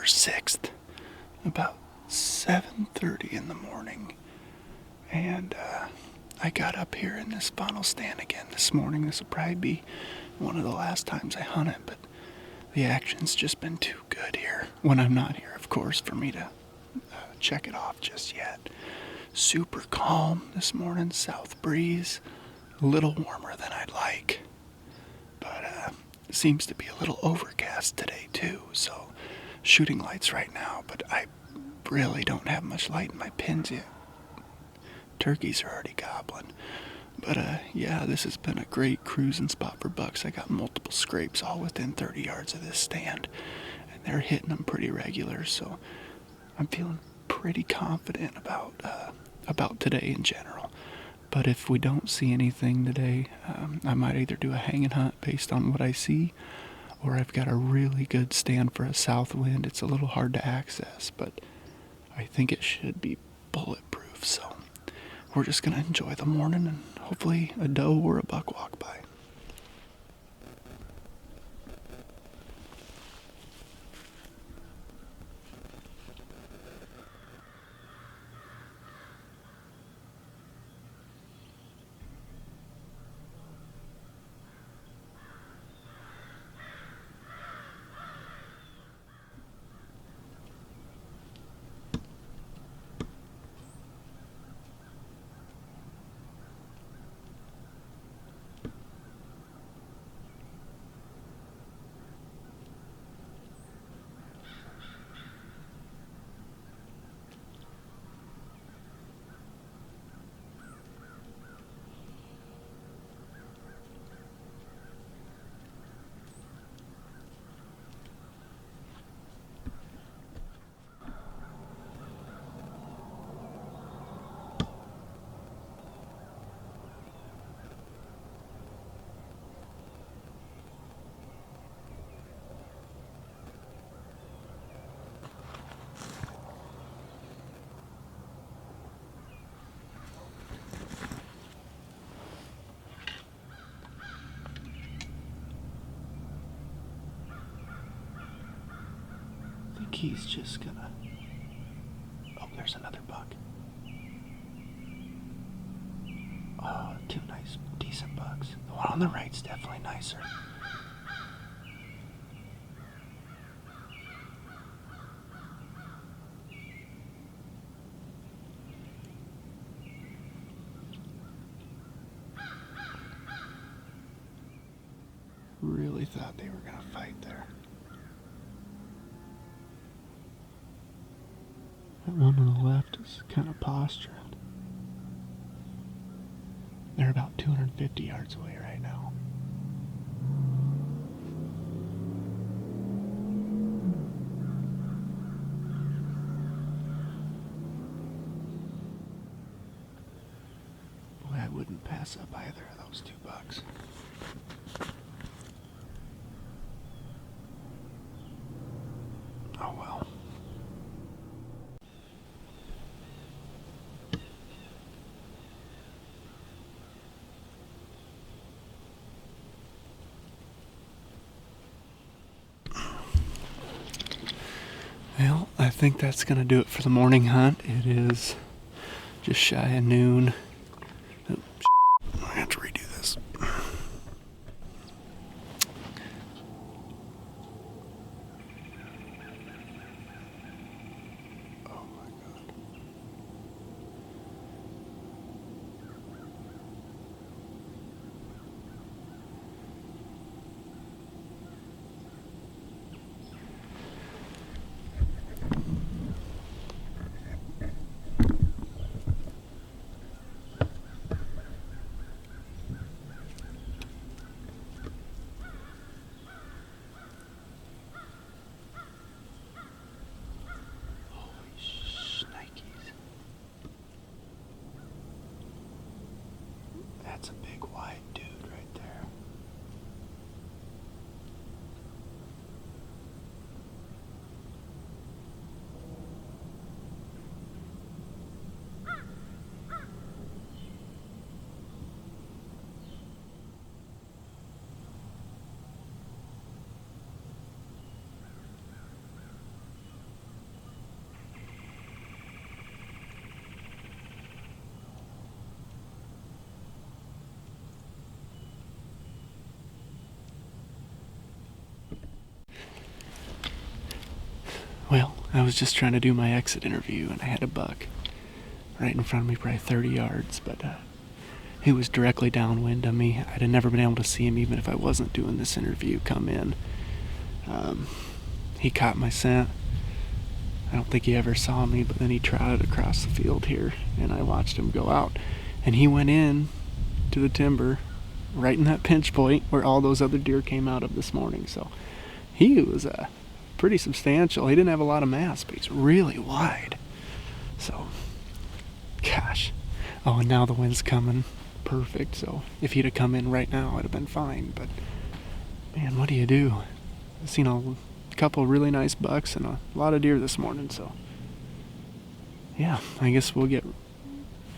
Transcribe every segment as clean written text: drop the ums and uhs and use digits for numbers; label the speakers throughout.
Speaker 1: November 6th, about 7:30 in the morning. And I got up here in this funnel stand again this morning. This will probably be one of the last times I hunt it, but the action's just been too good here. When I'm not here, of course, for me to check it off just yet. Super calm this morning, south breeze, a little warmer than I'd like. But it seems to be a little overcast today too, so shooting lights right now, but I really don't have much light in my pins yet. Turkeys are already gobbling. But yeah, this has been a great cruising spot for bucks. I got multiple scrapes all within 30 yards of this stand, and they're hitting them pretty regular, so I'm feeling pretty confident about today in general. But if we don't see anything today, I might either do a hanging hunt based on what I see, or I've got a really good stand for a south wind. It's a little hard to access, but I think it should be bulletproof, so we're just going to enjoy the morning and hopefully a doe or a buck walk by. I think he's just gonna... Oh, there's another buck. Oh, two nice, decent bucks. The one on the right's definitely nicer. Really thought they were gonna fight there. That one on the left is kind of posturing. They're about 250 yards away right now. Boy, I wouldn't pass up either of those two bucks. Oh well. Well, I think that's going to do it for the morning hunt. It is just shy of noon. Oh, I have to redo this. Oh my God. That's a big wide dude right there. Well, I was just trying to do my exit interview, and I had a buck right in front of me, probably 30 yards, but he was directly downwind of me. I'd have never been able to see him even if I wasn't doing this interview come in. He caught my scent. I don't think he ever saw me, but then he trotted across the field here, and I watched him go out. And he went in to the timber right in that pinch point where all those other deer came out of this morning. So he was pretty substantial. He didn't have a lot of mass, but he's really wide. So, gosh. Oh, and now the wind's coming. Perfect. So if he'd have come in right now, I'd have been fine. But, man, what do you do? I've seen a couple really nice bucks and a lot of deer this morning. So, yeah, I guess we'll get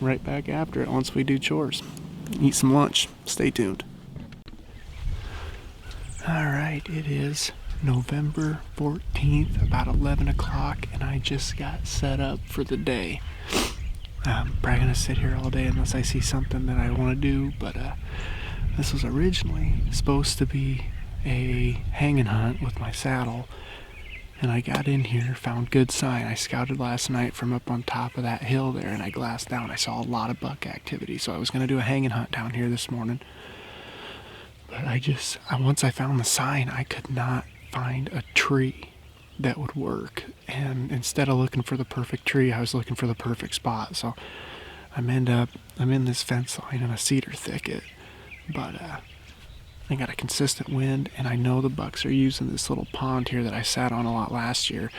Speaker 1: right back after it once we do chores. Eat some lunch. Stay tuned. Alright, it is November 14th, about 11 o'clock, and I just got set up for the day. I'm probably going to sit here all day unless I see something that I want to do, but this was originally supposed to be a hanging hunt with my saddle, and I got in here, found good sign. I scouted last night from up on top of that hill there, and I glassed down. I saw a lot of buck activity, so I was going to do a hanging hunt down here this morning. But once I found the sign, I could not find a tree that would work. And instead of looking for the perfect tree, I was looking for the perfect spot. So I'm in this fence line in a cedar thicket. But I got a consistent wind, and I know the bucks are using this little pond here that I sat on a lot last year.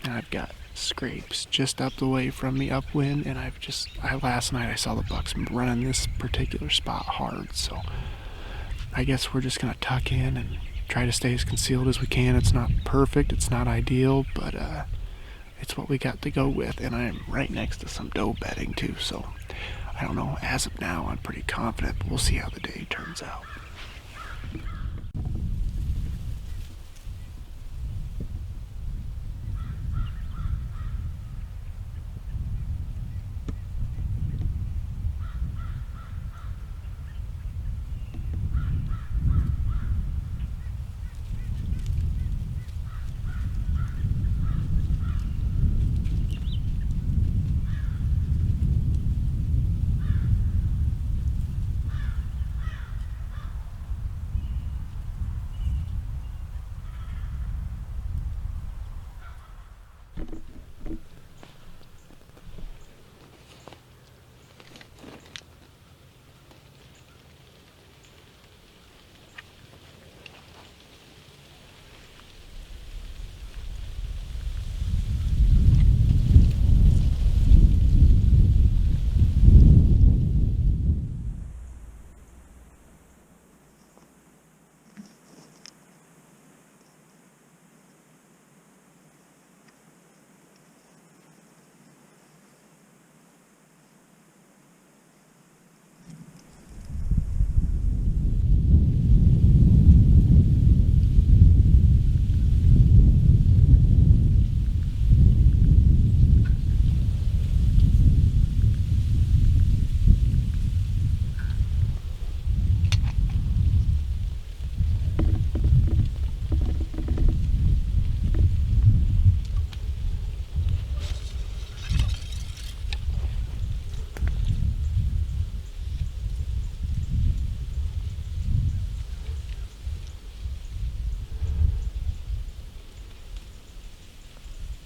Speaker 1: And I've got scrapes just up the way from me upwind, and last night I saw the bucks running this particular spot hard. So I guess we're just going to tuck in and try to stay as concealed as we can. It's not perfect, it's not ideal, but it's what we got to go with. And I'm right next to some doe bedding too, so I don't know. As of now, I'm pretty confident, but we'll see how the day turns out.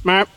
Speaker 1: Map.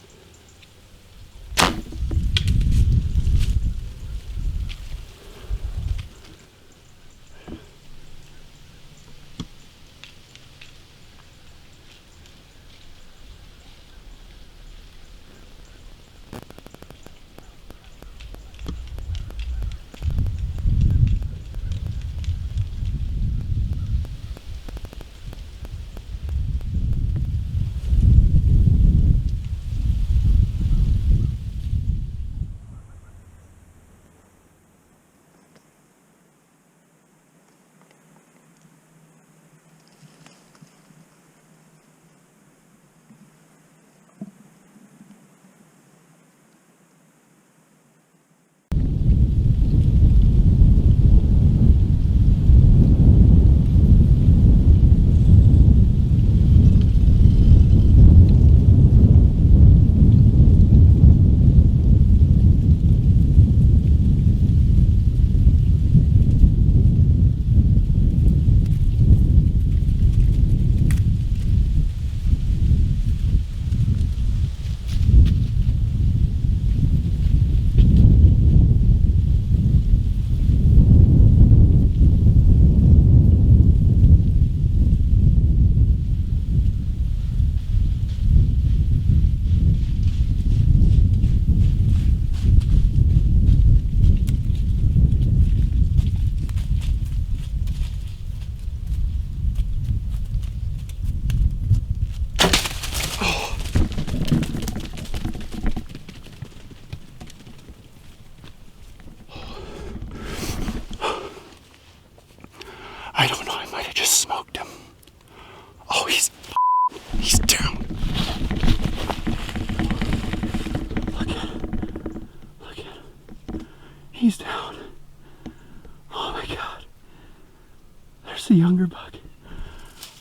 Speaker 1: There's the younger buck.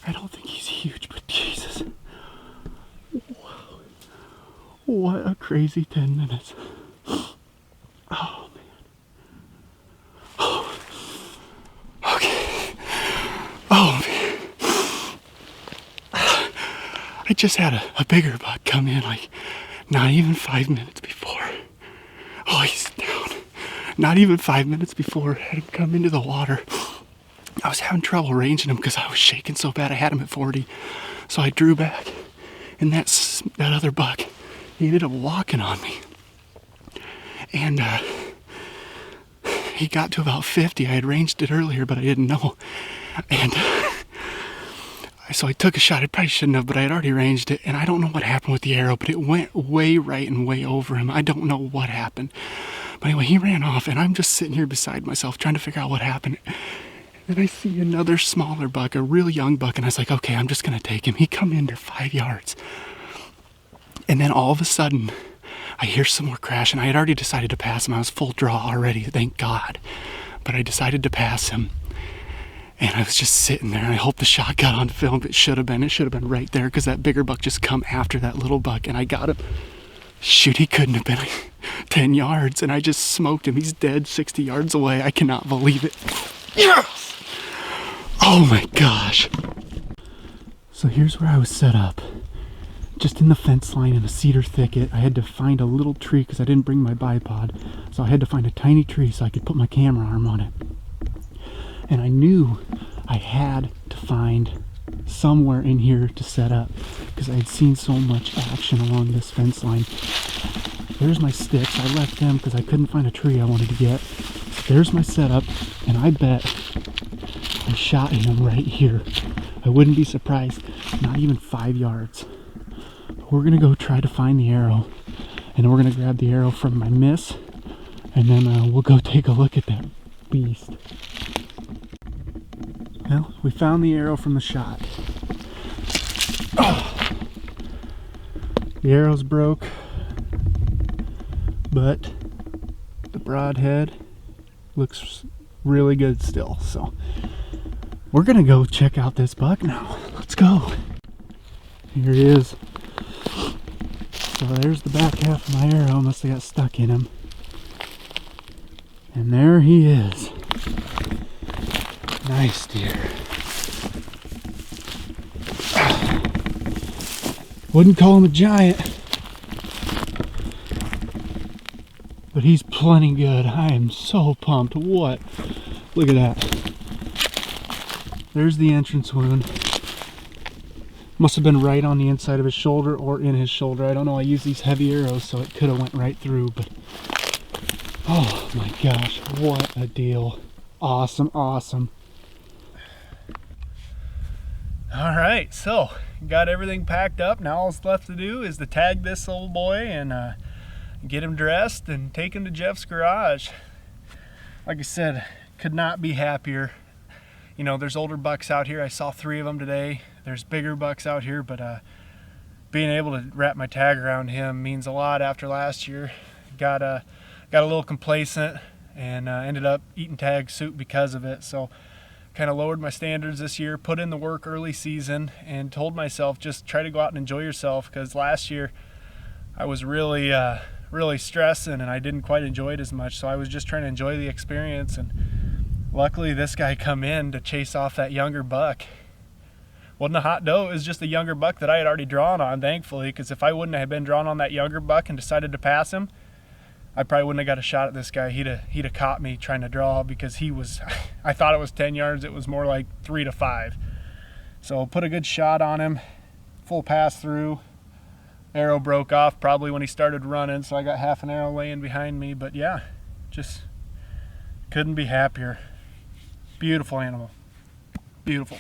Speaker 1: I don't think he's huge, but Jesus. Wow. What a crazy 10 minutes. Oh, man. Oh. Okay. Oh, man. I just had a bigger buck come in like not even 5 minutes before. Oh, he's down. Not even 5 minutes before I had him come into the water. I was having trouble ranging him because I was shaking so bad. I had him at 40. So I drew back. And that other buck, he ended up walking on me. And he got to about 50. I had ranged it earlier, but I didn't know. And so I took a shot. I probably shouldn't have, but I had already ranged it. And I don't know what happened with the arrow, but it went way right and way over him. I don't know what happened. But anyway, he ran off, and I'm just sitting here beside myself trying to figure out what happened. And I see another smaller buck, a real young buck, and I was like, okay, I'm just going to take him. He come in to 5 yards. And then all of a sudden, I hear some more crash, and I had already decided to pass him. I was full draw already, thank God. But I decided to pass him. And I was just sitting there, and I hope the shot got on film. It should have been. It should have been right there, because that bigger buck just come after that little buck, and I got him. Shoot, he couldn't have been 10 yards, and I just smoked him. He's dead 60 yards away. I cannot believe it. Yes! Oh my gosh. So here's where I was set up. Just in the fence line in a cedar thicket. I had to find a little tree because I didn't bring my bipod. So I had to find a tiny tree so I could put my camera arm on it. And I knew I had to find somewhere in here to set up because I had seen so much action along this fence line. There's my sticks. I left them because I couldn't find a tree I wanted to get. There's my setup, and I bet I shot him right here. I wouldn't be surprised. Not even 5 yards. We're gonna go try to find the arrow, and we're gonna grab the arrow from my miss, and then we'll go take a look at that beast. Well, we found the arrow from the shot. Oh. The arrow's broke, but the broadhead looks really good still. So we're gonna go check out this buck now. Let's go. Here it is. So there's the back half of my arrow. Must have got stuck in him. And there he is. Nice deer. Wouldn't call him a giant, but he's plenty good. I am so pumped. What? Look at that. There's the entrance wound. Must have been right on the inside of his shoulder or in his shoulder. I don't know. I use these heavy arrows, so it could have went right through, but oh my gosh, what a deal. Awesome, awesome. All right, so got everything packed up. Now all that's left to do is to tag this old boy and get him dressed and take him to Jeff's garage. Like I said, could not be happier. You know, there's older bucks out here. I saw 3 of them today. There's bigger bucks out here, but being able to wrap my tag around him means a lot after last year. Got a little complacent and ended up eating tag soup because of it. So kind of lowered my standards this year, put in the work early season, and told myself just try to go out and enjoy yourself, because last year I was really stressing and I didn't quite enjoy it as much. So I was just trying to enjoy the experience, and luckily this guy come in to chase off that younger buck. Wasn't a hot doe, it was just a younger buck that I had already drawn on, thankfully, because if I wouldn't have been drawn on that younger buck and decided to pass him, I probably wouldn't have got a shot at this guy. He'd have caught me trying to draw, because he was, I thought it was 10 yards, it was more like 3 to 5. So put a good shot on him, full pass through. Arrow broke off probably when he started running, so I got half an arrow laying behind me. But yeah, just couldn't be happier. Beautiful animal. Beautiful.